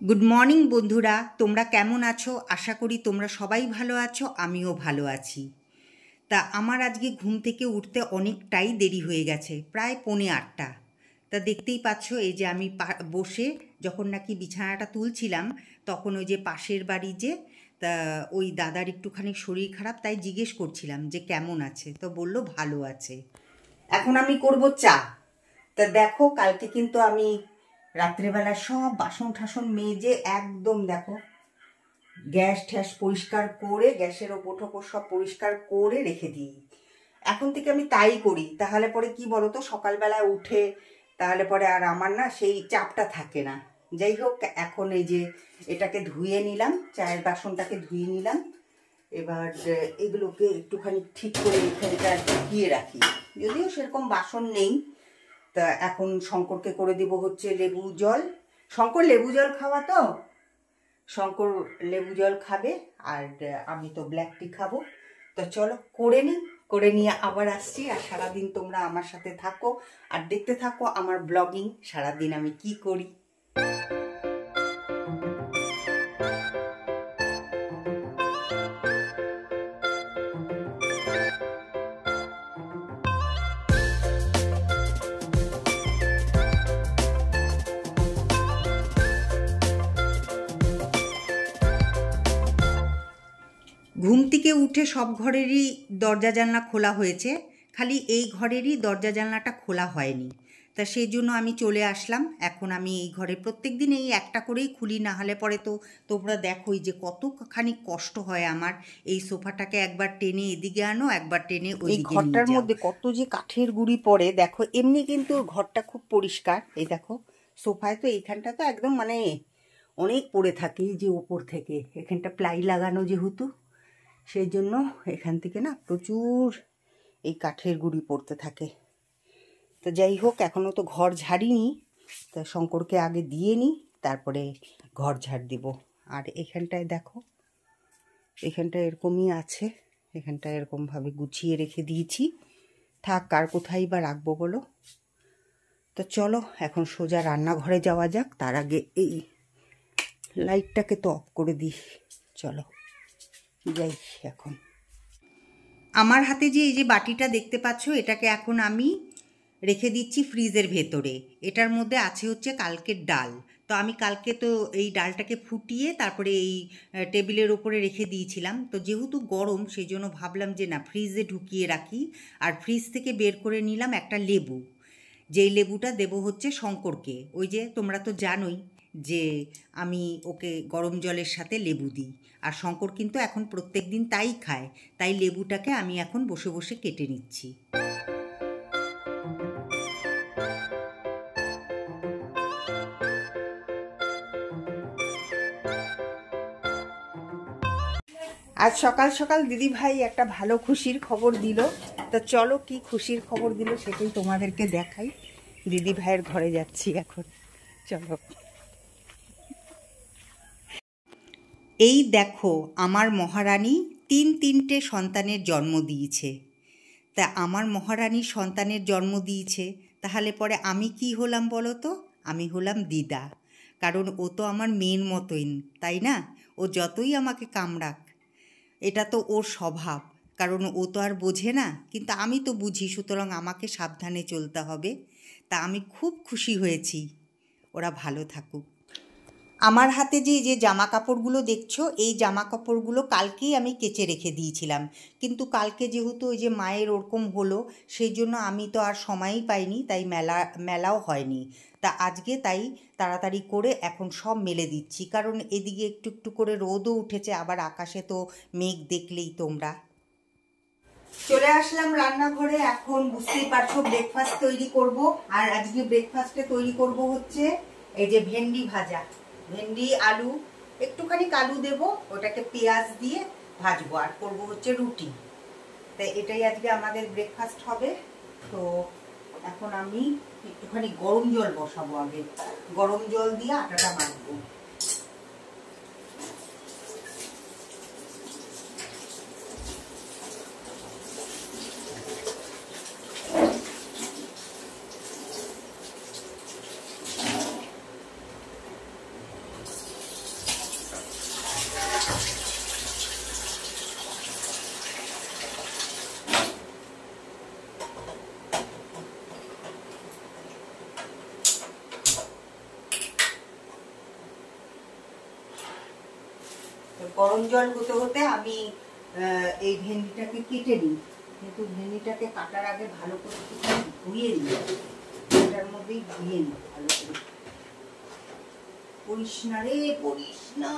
Good morning বন্ধুরা, তোমরা কেমন আছো? আশা করি তোমরা সবাই ভালো আছো, আমিও ভালো আছি। তা আমার আজকে ঘুম থেকে উঠতে অনেকটাই দেরি হয়ে গেছে, প্রায় 7:45। তা দেখতেই পাচ্ছ, এই যে আমি বসে যখন নাকি বিছানাটা তুলছিলাম, তখন ওই যে পাশের বাড়ি যে তা ওই দাদার একটুখানি শরীর খারাপ, তাই জিজ্ঞেস করছিলাম যে কেমন আছে। তো বলল ভালো আছে। এখন আমি করব চা। তা দেখো, কালকে কিন্তু আমি রাত্রেবেলা সব বাসন ঠাসন মেজে একদম দেখো গ্যাস ট্যাস পরিষ্কার করে, গ্যাসের ওপর ঠোপর সব পরিষ্কার করে রেখে দিই। এখন থেকে আমি তাই করি, তাহলে পরে কি বলতো, সকালবেলায় উঠে তাহলে পরে আর আমার না সেই চাপটা থাকে না। যাই হোক, এখন এই যে এটাকে ধুয়ে নিলাম, চায়ের বাসনটাকে ধুয়ে নিলাম। এবার এগুলোকে একটুখানি ঠিক করে এখানটা ঢুকিয়ে রাখি, যদিও সেরকম বাসন নেই। তা এখন শঙ্করকে করে দিব হচ্ছে লেবু জল। শঙ্কর লেবু জল খাওয়া, তো শঙ্কর লেবু জল খাবে, আর আমি তো ব্ল্যাক টি খাবো। তো চলো করে নিই, করে নিয়ে আবার আসছি। আর সারাদিন তোমরা আমার সাথে থাকো আর দেখতে থাকো আমার ব্লগিং, সারাদিন আমি কি করি। ঘুম থেকে উঠে সব ঘরেরই দরজা জানলা খোলা হয়েছে, খালি এই ঘরেরই দরজা জানলাটা খোলা হয়নি। তা সেই জন্য আমি চলে আসলাম। এখন আমি এই ঘরে প্রত্যেক দিন এই একটা করেই খুলি, না হলে পরে তো তোমরা দেখোই যে কতখানি কষ্ট হয় আমার। এই সোফাটাকে একবার টেনে এদিকে আনো, একবার টেনে ওই ঘরটার মধ্যে কত যে কাঠের গুঁড়ি পড়ে দেখো। এমনি কিন্তু ঘরটা খুব পরিষ্কার। এই দেখো সোফায় তো এইখানটা তো একদম মানে অনেক পড়ে থাকে, যে ওপর থেকে এখানটা প্লাই লাগানো যেহেতু, সেই জন্য এখান থেকে না প্রচুর এই কাঠের গুঁড়ি পড়তে থাকে। তো যাই হোক, এখনও তো ঘর ঝাড়িনি, তা শঙ্করকে আগে দিয়ে নিই, তারপরে ঘর ঝাড় দিব। আর এখানটায় দেখো, এখানটা এরকমই আছে, এখানটা এরকমভাবে গুছিয়ে রেখে দিয়েছি। থাক, আর কোথায় বা রাখবো বলো। তো চলো এখন সোজা রান্নাঘরে যাওয়া যাক। তার আগে এই লাইটটাকে তো অফ করে দিই। চলো যাই। এখন আমার হাতে যে এই যে বাটিটা দেখতে পাচ্ছ, এটাকে এখন আমি রেখে দিচ্ছি ফ্রিজের ভেতরে। এটার মধ্যে আছে হচ্ছে কালকের ডাল। তো আমি কালকে তো এই ডালটাকে ফুটিয়ে তারপরে এই টেবিলের ওপরে রেখে দিয়েছিলাম। তো যেহেতু গরম, সেই জন্য ভাবলাম যে না, ফ্রিজে ঢুকিয়ে রাখি। আর ফ্রিজ থেকে বের করে নিলাম একটা লেবু, যেই লেবুটা দেবো হচ্ছে শঙ্করকে। ওই যে তোমরা তো জানোই যে আমি ওকে গরম জলের সাথে লেবু দিই, আর শঙ্কর কিন্তু এখন প্রত্যেক দিন তাই খায়। তাই লেবুটাকে আমি এখন বসে বসে কেটে নিচ্ছি। আজ সকাল সকাল দিদি ভাই একটা ভালো খুশির খবর দিল। তো চলো কি খুশির খবর দিল সেটাই তোমাদেরকে দেখাই। দিদি ভাইয়ের ঘরে যাচ্ছি এখন, চলো। এই দেখো, আমার মহারানী তিনটে সন্তানের জন্ম দিয়েছে। তা আমার মহারানী সন্তানের জন্ম দিয়েছে, তাহলে পরে আমি কি হলাম বলো তো? আমি হলাম দিদা। কারণ ও তো আমার মেয়ের মতোই, তাই না? ও যতই আমাকে কামড়াক, এটা তো ওর স্বভাব, কারণ ও তো আর বোঝে না, কিন্তু আমি তো বুঝি, সুতরাং আমাকে সাবধানে চলতে হবে। তা আমি খুব খুশি হয়েছি, ওরা ভালো থাকুক। আমার হাতে যে জামা কাপড়গুলো দেখছো, এই জামা কাপড়গুলো কালকেই আমি কেচে রেখে দিয়েছিলাম, কিন্তু কালকে যেহেতু ওই যে মায়ের ওরকম হলো, সেই জন্য আমি তো আর সময়ই পাইনি, তাই মেলাও হয়নি। তা আজকে তাই তাড়াতাড়ি করে এখন সব মেলে দিচ্ছি, কারণ এদিকে একটু একটু করে রোদও উঠেছে, আবার আকাশে তো মেঘ দেখলেই তোমরা। চলে আসলাম রান্নাঘরে। এখন বুঝতেই পারছো ব্রেকফাস্ট তৈরি করব। আর আজকে ব্রেকফাস্টে তৈরি করব হচ্ছে এই যে ভেন্ডি ভাজা, ভেন্ডি আলু, একটুখানি আলু দেবো, ওটাকে পেঁয়াজ দিয়ে ভাজবো, আর করবো হচ্ছে রুটি। তাই এটাই আজকে আমাদের ব্রেকফাস্ট হবে। তো এখন আমি একটুখানি গরম জল বসাবো, আগে গরম জল দিয়ে আটাটা মাখবো। গরম জল হতে হতে আমি এই ভেন্ডিটাকে কেটে নিই, কিন্তু ভেন্ডিটাকে কাটার আগে ভালো করে ধুয়ে নিই, এটার মধ্যেই ধুয়ে নিই ভালো করে। পড়িস না রে, পড়িস না।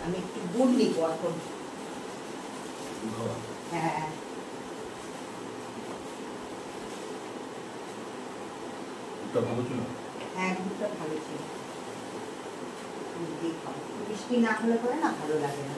আমি একটু গুড় নিব এখন। হ্যাঁ, হ্যাঁ, গুড়টা ভালো ছিল। মিষ্টি না হলে পরে না ভালো লাগে না।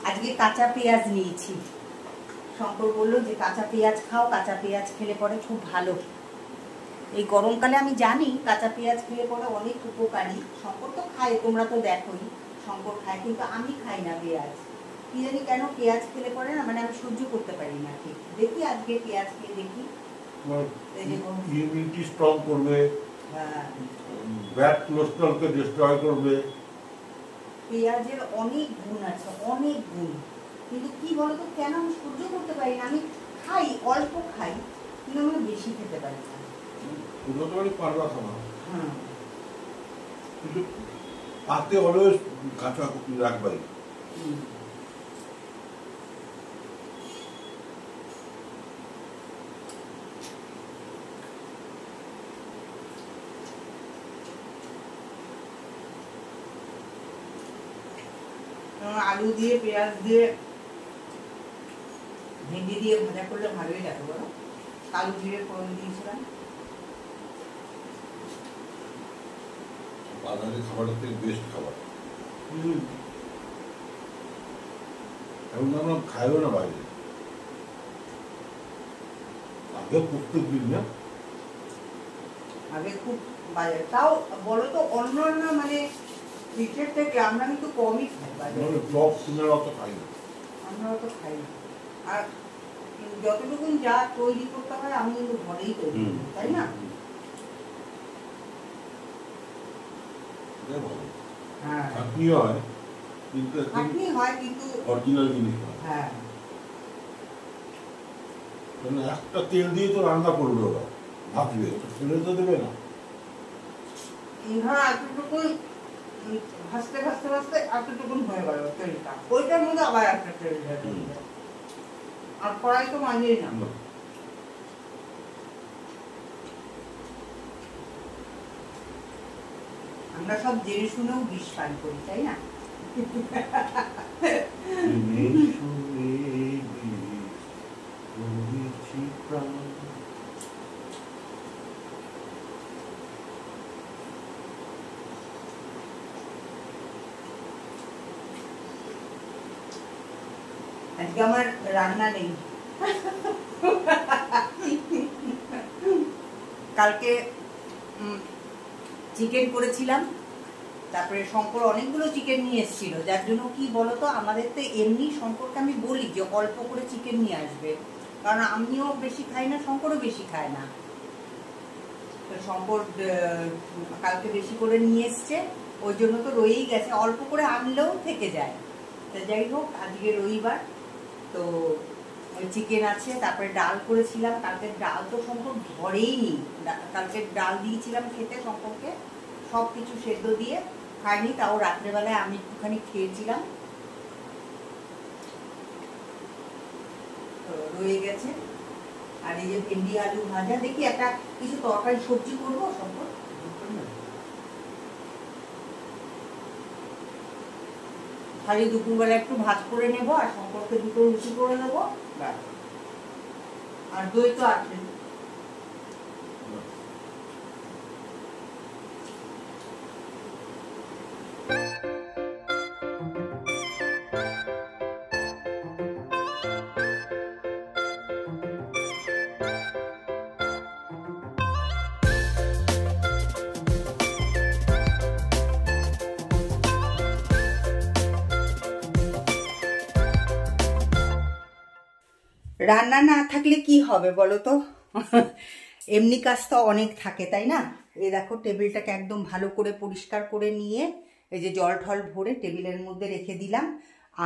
আজকে কাঁচা পেঁয়াজ নিয়েছি। শঙ্কর বললো যে কাঁচা পেঁয়াজ খাও, কাঁচা পেঁয়াজ খেলে পরে খুব ভালো। এই গরমকালে আমি জানি কাঁচা পেঁয়াজ খেলে পরে অনেক উপকারী। শঙ্কর তো খায়, তোমরা তো দেখোই শঙ্কর খায়, কিন্তু আমি খাই না পেঁয়াজ। কি জানি কেন পেঁয়াজ খেলে পরে না, মানে আমি সহ্য করতে পারি না। ঠিক দেখি আজকে পেঁয়াজ খেয়ে দেখি, ইমিউনিটি স্ট্রং করবে, ব্যাড কোলেস্টেরলকে ডিস্ট্রয় করবে। পেঁয়াজের অনেক গুণ আছে, অনেক গুণ, কিন্তু কি বলতো কেন আমি সহ্য করতে পারি না। আমি খাই, অল্প খাই, কিন্তু আমি বেশি খেতে পারি না। পারবা খাওয়া, কিন্তু পাতে অলওয়েজ কাঁচা রাখবাই। আলু দিয়ে পেঁয়াজ দিয়ে ভেন্ডি দিয়ে ভাজা করলে ভালোই লাগে বলো। আলু দিয়ে ফোড়ন দিয়েছিলাম। বাঙালি খাবারের থেকে বেস্ট খাবার। এখন আমরা খাইও না বাইরে, আগে প্রত্যেক দিন না, আগে খুব বাইরে। তাও বলো তো অন্য মানে পিঠের থেকে আমরা কিন্তু কমই খাই বাইরে। টক সিমের অত খাই না, আমরা অত খাই না। আর যতটুকু যা তৈরি করতে হয় আমি কিন্তু ঘরেই তৈরি করি, তাই না? হ্যাঁ, চাটনি হয় কিন্তু চাটনি হয়, কিন্তু অরিজিনাল জিনিস হয়। হ্যাঁ, মানে একটা তেল দিয়ে তো রান্না করবে ওরা, ভাববে ফেলে তো দেবে না। ধরো এতটুকুন ভাজতে ভাজতে ভাজতে এতটুকুন হয়ে গেল তেলটা, ওইটার মধ্যে আবার একটা তেল দেবে, আর কড়াই তো মাঝেই না। আমরা সব জেনে শুনেও বিষ পান করি, তাই না? আজকে আমার রান্না নেই। কালকে চিকেন করেছিলাম, তারপরে শঙ্কর অনেকগুলো চিকেন নিয়ে এসেছিল, যার জন্য কি বলতো আমাদের তো এমনি শঙ্করকে আমি বলি যে অল্প করে চিকেন নিয়ে আসবে, কারণ আমিও বেশি খাই না, শঙ্করও বেশি খায় না। তো শঙ্কর কালকে বেশি করে নিয়ে এসছে, ওই জন্য তো রয়েই গেছে, অল্প করে আনলেও থেকে যায়। তো যাই হোক, আজকে রবিবার, তো চিকেন আছে, তারপরে ডাল করেছিলাম। কালকে ডাল তো সম্পর্ক ধরেই নি, কালকে ডাল দিয়েছিলাম খেতে সম্পর্কে, সব কিছু সেদ্ধ দিয়ে খাইনি, তাও রাত্রেবেলায় আমি একটুখানি খেয়েছিলাম, রয়ে গেছে। আর এই যে ভেন্ডি আলু ভাজা, দেখি একটা কিছু তরকারি সবজি করবো সম্পর্ক, খালি দুপুরবেলা একটু ভাত করে নেবো আর সম্পর্কে দুটো রুটি করে নেবো, আর দই তো আছে। রান্না না থাকলে কি হবে বলো তো? এমনি কাজ তো অনেক থাকে, তাই না? এই দেখো টেবিলটাকে একদম ভালো করে পরিষ্কার করে নিয়ে এই যে জল ঠল ভরে টেবিলের মধ্যে রেখে দিলাম।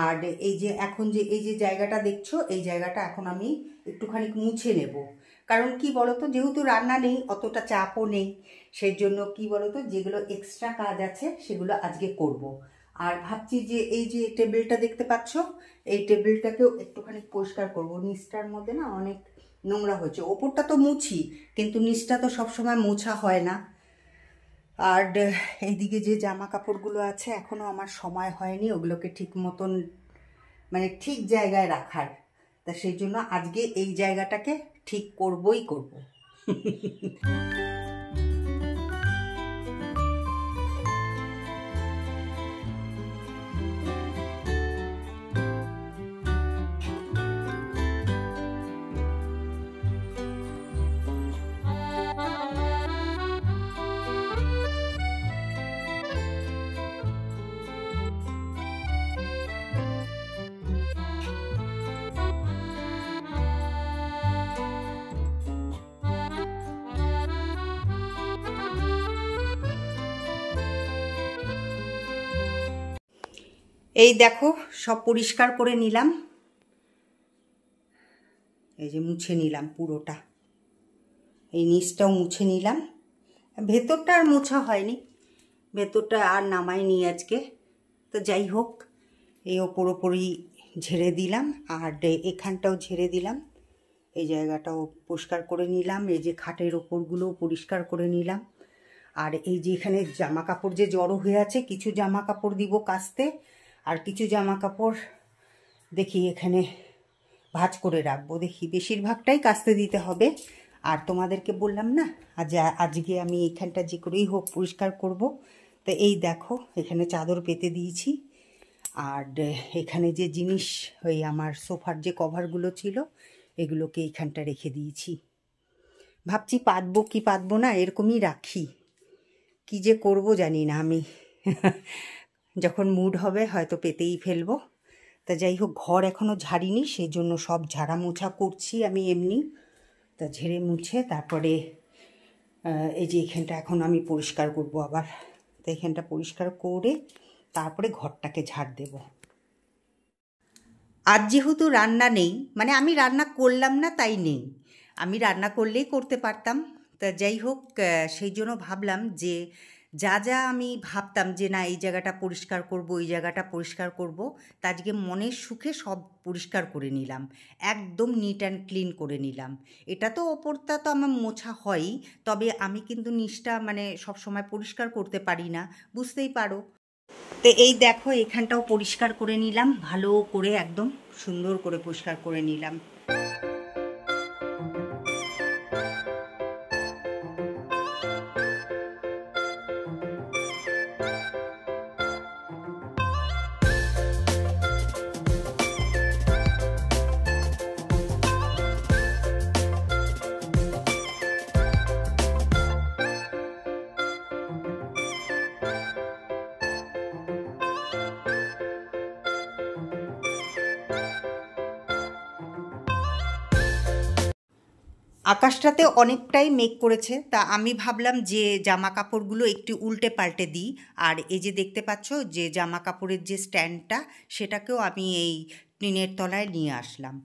আর এই যে এখন যে এই যে জায়গাটা দেখছো, এই জায়গাটা এখন আমি একটুখানি মুছে নেব। কারণ কি বলতো, যেহেতু রান্না নেই, অতটা চাপও নেই, সেই জন্য কি বলতো, যেগুলো এক্সট্রা কাজ আছে সেগুলো আজকে করব। আর ভাবছি যে এই যে টেবিলটা দেখতে পাচ্ছ, এই টেবিলটাকেও একটুখানি পরিষ্কার করব। নিচটার মধ্যে না অনেক নোংরা হয়েছে, ওপরটা তো মুছি, কিন্তু নিচটা তো সবসময় মোছা হয় না। আর এইদিকে যে জামা কাপড়গুলো আছে, এখনও আমার সময় হয়নি ওগুলোকে ঠিক মতন মানে ঠিক জায়গায় রাখার, তা সেই জন্য আজকে এই জায়গাটাকে ঠিক করবই করব। এই দেখো সব পরিষ্কার করে নিলাম, এই যে মুছে নিলাম পুরোটা, এই নিচটাও মুছে নিলাম, ভেতরটা আর মোছা হয়নি, ভেতরটা আর নামাইনি আজকে। তো যাই হোক, এই ওপরই ঝেড়ে দিলাম, আর এখানটাও ঝেড়ে দিলাম, এই জায়গাটাও পরিষ্কার করে নিলাম, এই যে খাটের ওপরগুলোও পরিষ্কার করে নিলাম। আর এই যে এখানে জামা কাপড় যে জড়ো হয়ে আছে, কিছু জামা কাপড় দিব কাচতে, আর কিছু জামা কাপড় দেখি এখানে ভাঁজ করে রাখবো, দেখি বেশিরভাগটাই কাচতে দিতে হবে। আর তোমাদেরকে বললাম না আজকে আমি এখানটা যে করেই হোক পরিষ্কার করব। তো এই দেখো এখানে চাদর পেতে দিয়েছি, আর এখানে যে জিনিস ওই আমার সোফার যে কভারগুলো ছিল এগুলোকে এইখানটা রেখে দিয়েছি। ভাবছি পাতবো কি পাতবো না, এরকমই রাখি, কি যে করব জানি না আমি। যখন মুড হবে হয়তো পেতেই ফেলবো। তা যাই হোক, ঘর এখনও ঝাড়িনি, সেই জন্য সব ঝাড়া মোছা করছি আমি এমনি। তা ঝেড়ে মুছে তারপরে এই যে এখানটা এখন আমি পরিষ্কার করব আবার। তো এখানটা পরিষ্কার করে তারপরে ঘরটাকে ঝাড় দেব। আজ যেহেতু রান্না নেই, মানে আমি রান্না করলাম না তাই নেই, আমি রান্না করলেই করতে পারতাম। তা যাই হোক, সেই জন্য ভাবলাম যে যা যা আমি ভাবতাম যে না এই জায়গাটা পরিষ্কার করব, এই জায়গাটা পরিষ্কার করব, তা আজকে মনের সুখে সব পরিষ্কার করে নিলাম, একদম নিট অ্যান্ড ক্লিন করে নিলাম। এটা তো ওপরটা তো আমার মোছা হয়ই, তবে আমি কিন্তু নিচটা মানে সবসময় পরিষ্কার করতে পারি না, বুঝতেই পারো। তো এই দেখো এখানটাও পরিষ্কার করে নিলাম, ভালো করে একদম সুন্দর করে পরিষ্কার করে নিলাম। আকাশটাতে অনেকটাই মেঘ করেছে, তা আমি ভাবলাম যে জামা কাপড়গুলো একটু উল্টে পাল্টে দিই। আর এই যে দেখতে পাচ্ছ যে জামা কাপড়ের যে স্ট্যান্ডটা, সেটাকেও আমি এই টিনের তলায় নিয়ে আসলাম।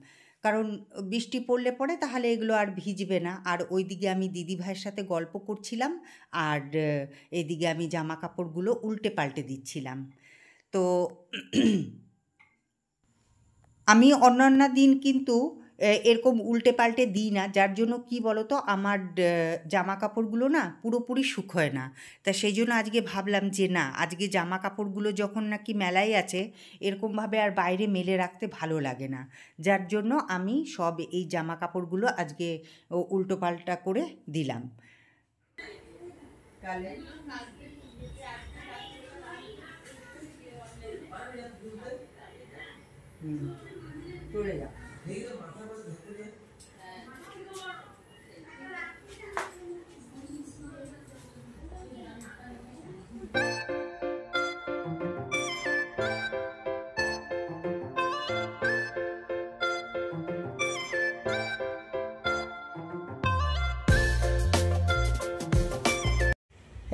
কারণ বৃষ্টি পড়লে পরে তাহলে এগুলো আর ভিজবে না। আর ওইদিকে আমি দিদিভাইয়ের সাথে গল্প করছিলাম, আর এদিকে আমি জামা কাপড়গুলো উল্টে পাল্টে দিচ্ছিলাম। তো আমি অন্যান্য দিন কিন্তু এরকম উল্টে পাল্টে দিই না, যার জন্য কি বলো তো, আমার জামা কাপড়গুলো না পুরোপুরি শুকোয় না। তা সেই জন্য আজকে ভাবলাম যে না, আজকে জামা কাপড়গুলো যখন নাকি মেলায় আছে, এরকমভাবে আর বাইরে মেলে রাখতে ভালো লাগে না, যার জন্য আমি সব এই জামা কাপড়গুলো আজকে উল্টো পাল্টা করে দিলাম। চলে যা।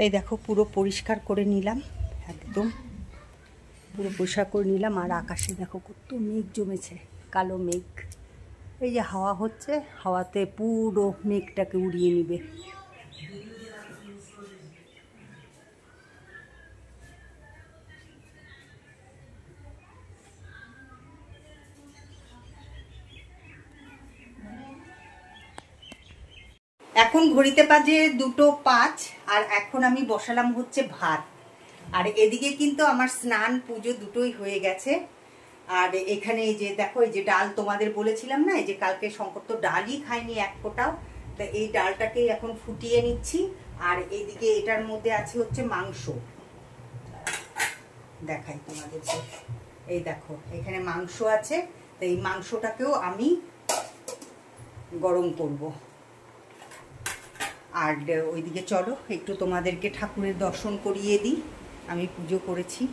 এই দেখো পুরো পরিষ্কার করে নিলাম, একদম পুরো পরিষ্কার করে নিলাম। আর আকাশে দেখো কত মেঘ জমেছে, কালো মেঘ। এই যে হাওয়া হচ্ছে, হাওয়াতে পুরো মেঘটাকে উড়িয়ে নিবে। এখন ঘড়িতে বাজে 2:05, আর এখন আমি বসালাম হচ্ছে ভাত। আর এদিকে কিন্তু আমার স্নান পুজো দুটোই হয়ে গেছে। আর এখানে এই যে দেখো, এই যে ডাল তোমাদের বলেছিলাম না, এই যে কালকে শঙ্কর তো ডালই খায়নি এক ফোঁটাও, তা এই ডালটাকে এখন ফুটিয়ে নিচ্ছি। আর এইদিকে এটার মধ্যে আছে হচ্ছে মাংস, দেখাই তোমাদেরকে। এই দেখো এখানে মাংস আছে, তো এই মাংসটাকেও আমি গরম করব। আর ওইদিকে চলো একটু তোমাদেরকে ঠাকুরের দর্শন করিয়ে দিই, আমি পুজো করেছি।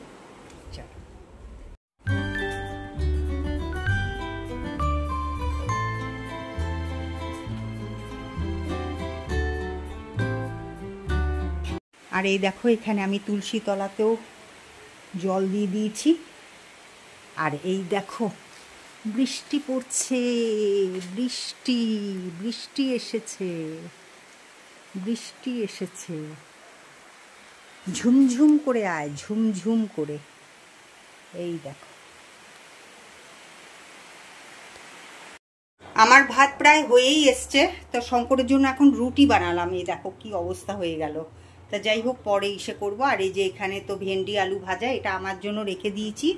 আর এই দেখো এখানে আমি তুলসী তলাতেও জল দিয়ে দিয়েছি। আর এই দেখো বৃষ্টি পড়ছে, বৃষ্টি বৃষ্টি এসেছে, বৃষ্টি এসেছে। ঝুমঝুম করে আয়, ঝুমঝুম করে। এই দেখো আমার ভাত প্রায় হয়েই এসছে, তো শঙ্করের জন্য এখন রুটি বানালাম। এই দেখো কি অবস্থা হয়ে গেল। তা যাই হোক, পরে ইসে করবো। আর এই যে এখানে তো ভেন্ডি আলু ভাজা, এটা আমার জন্য রেখে দিয়েছি।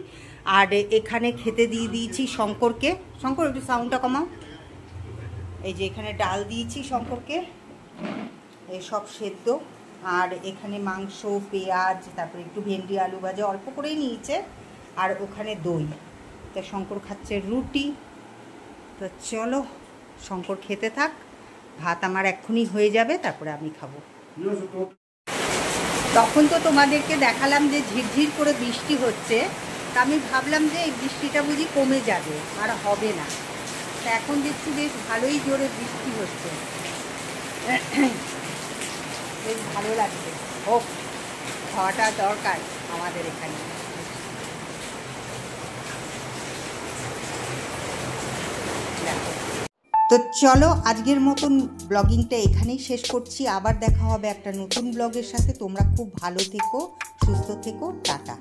আর এখানে খেতে দিয়ে দিয়েছি শঙ্করকে। শঙ্কর একটু সাউন্ডটা কমাও। এই যে এখানে ডাল দিয়েছি শঙ্করকে, এই সব সেদ্ধ। আর এখানে মাংস, পেঁয়াজ, তারপরে একটু ভেন্ডি আলু ভাজা অল্প করেই নিয়েছে। আর ওখানে দই। তা শঙ্কর খাচ্ছে রুটি। তো চলো শঙ্কর খেতে থাক, ভাত আমার এক্ষুনি হয়ে যাবে, তারপরে আমি খাবো। তখন তো তোমাদেরকে দেখালাম যে ঝিরঝির করে বৃষ্টি হচ্ছে, তা আমি ভাবলাম যে এই বৃষ্টিটা বুঝি কমে যাবে, আর হবে না। তা এখন দেখছি বেশ ভালোই জোরে বৃষ্টি হচ্ছে, বেশ ভালো লাগছে। হোক, হওয়াটা দরকার আমাদের এখানে। তো চলো আজকের মতন ব্লগিংটা এখানেই শেষ করছি। আবার দেখা হবে একটা নতুন ব্লগের সাথে। তোমরা খুব ভালো থেকো, সুস্থ থেকো, টাটা।